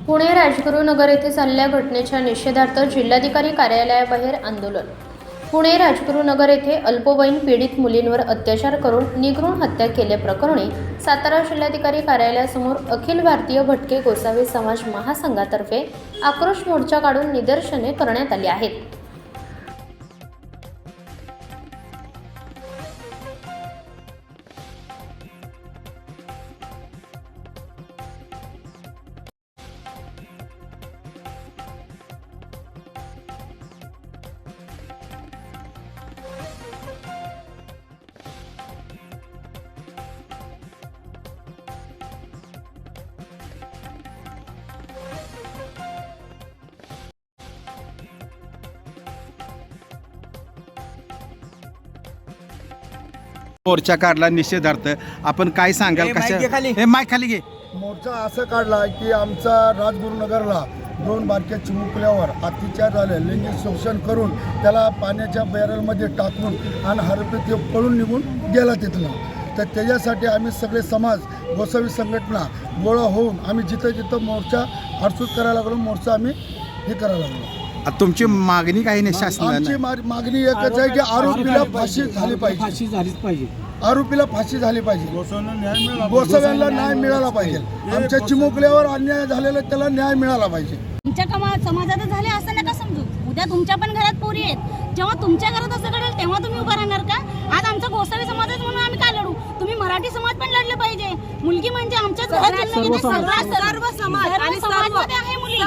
पुणे राजगुरुनगर येथे झालेल्या घटनेच्या निषेधार्थ जिल्हाधिकारी कार्यालयाबाहेर आंदोलन। पुणे राजगुरुनगर येथे अल्पवयीन पीडित मुलींवर अत्याचार करून निगृण हत्या केल्याप्रकरणी सातारा जिल्हाधिकारी कार्यालयासमोर अखिल भारतीय भटके गोसावी समाज महासंघातर्फे आक्रोश मोर्चा काढून निदर्शने करण्यात आली आहेत। मोर्चा काढला निषेधार्थ। आपण काय सांगाल? हे माईक खाली घे। मोर्चा असं काढला की आमचा राजगुरुनगरला 2 बारक्या चिमुकल्यावर अत्याचार झाले, लैंगिक शोषण करून त्याला पाण्याच्या बॅरलमध्ये टाकून आणि हरपे ते पळून निघून गेला तिथनं। तर त्याच्यासाठी आम्ही सगळे समाज गोसावी संघटना गोळा होऊन आम्ही जिथं जिथं मोर्चा हरसूट करायला लागलो, मोर्चा आम्ही हे करायला लागलो। तुमची मागणी काही नाही शासनाने? आमची मागणी एकच आहे की आरोपीला फाशी झाली पाहिजे, आरोपीला फाशी झाली पाहिजे, गोसाव्यांना न्याय मिळाला पाहिजे। आमच्या चिमुकल्यावर अन्याय झालेला त्याला न्याय मिळाला पाहिजे। तुमच्या समाजात झाले असं नका समजू, उद्या तुमच्या पण घरात पोरी आहेत, जेव्हा तुमच्या घरात असं घडेल तेव्हा तुम्ही उभा राहणार का? आज आमचा गोसावी समाज आहे म्हणून आम्ही का लढू? तुम्ही मराठी समाज पण लढले पाहिजे। मुलगी म्हणजे आमच्याच घरात सर्व समाज आणि समाजमध्ये आहे मुली,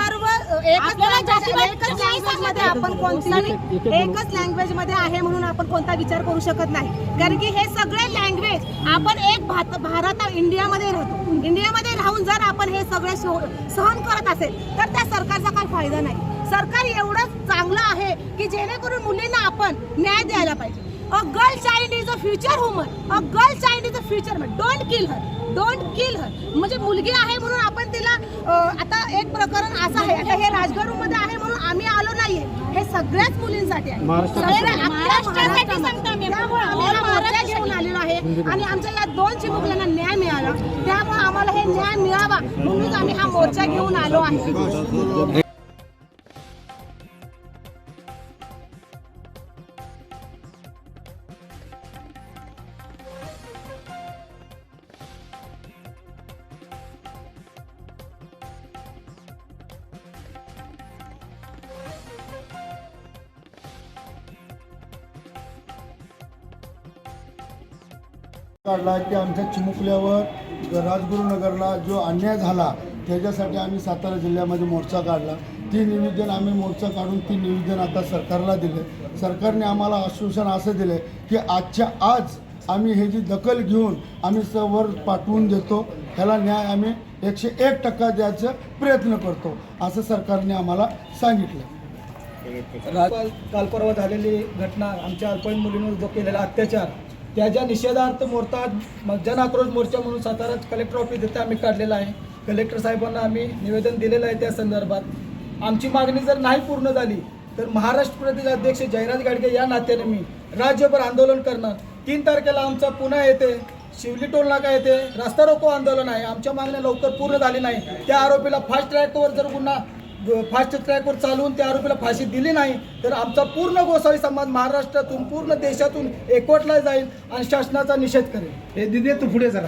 एकच लँग्वेज मध्ये आहे म्हणून आपण कोणता विचार करू शकत नाही, कारण की हे सगळे लँग्वेज आपण एक भारत इंडियामध्ये राहतो, इंडियामध्ये राहून जर आपण हे सगळे सहन करत असेल तर त्या सरकारचा काही फायदा नाही। सरकार एवढं चांगलं आहे की जेणेकरून मुलींना आपण न्याय द्यायला पाहिजे। A girl child is a future woman, a girl child is a future man, don't kill her, don't kill her. म्हणजे मुलगी आहे म्हणून आपण तिला आता एक प्रकरण असं आहे, आता हे राजगुरूमध्ये आहे म्हणून आम्ही आलो नाहीये, हे सगळ्याच मुलींसाठी आहे, महाराष्ट्रासाठी सांगतो मी। त्यामुळे आम्ही हा मोर्चा घेऊन आलेलो आहे आणि आमच्या या 2 चिमुकल्यांना न्याय मिळाला, त्यामुळे आम्हाला हे न्याय मिळावा म्हणून आम्ही हा मोर्चा घेऊन आलो आहे। काढला की आमच्या चिमुकल्यावर राजगुरुनगरला जो अन्याय झाला त्याच्यासाठी आम्ही सातारा जिल्ह्यामध्ये मोर्चा काढला। 3 निवेदन आम्ही मोर्चा काढून 3 निवेदन आता सरकारला दिले। सरकारने आम्हाला आश्वासन असं दिले की आजच्या आज आम्ही हे जी दखल घेऊन आम्ही वर पाठवून देतो, ह्याला न्याय आम्ही 101% द्यायचा प्रयत्न करतो असं सरकारने आम्हाला सांगितलं। काल परवा झालेली घटना, आमच्या अल्पवयीन मुलींवर जो केलेला अत्याचार, त्याच्या निषेधार्थ मोर्चा जन आक्रोश मोर्चा म्हणून सातारा कलेक्टर ऑफिस इथे आम्ही काढलेला आहे। कलेक्टर साहेबांना आम्ही निवेदन दिलेलं आहे। त्या संदर्भात आमची मागणी जर नाही पूर्ण झाली तर महाराष्ट्र प्रदेश अध्यक्ष जयराज गाडगे या नात्याने मी राज्यभर आंदोलन करणार। 3 तारखेला आमचा पुन्हा येथे शिवली टोल नाका येथे रस्ता रोको आंदोलन आहे। आमच्या मागण्या लवकर पूर्ण झाली नाही, त्या आरोपीला फास्ट ट्रॅकवर चालवून त्या आरोपीला फाशी दिली नाही तर आमचा पूर्ण गोसावी समाज महाराष्ट्रातून पूर्ण देशातून एकवटला जाईल आणि शासनाचा निषेध करेल। हे दिदी तू पुढे जरा।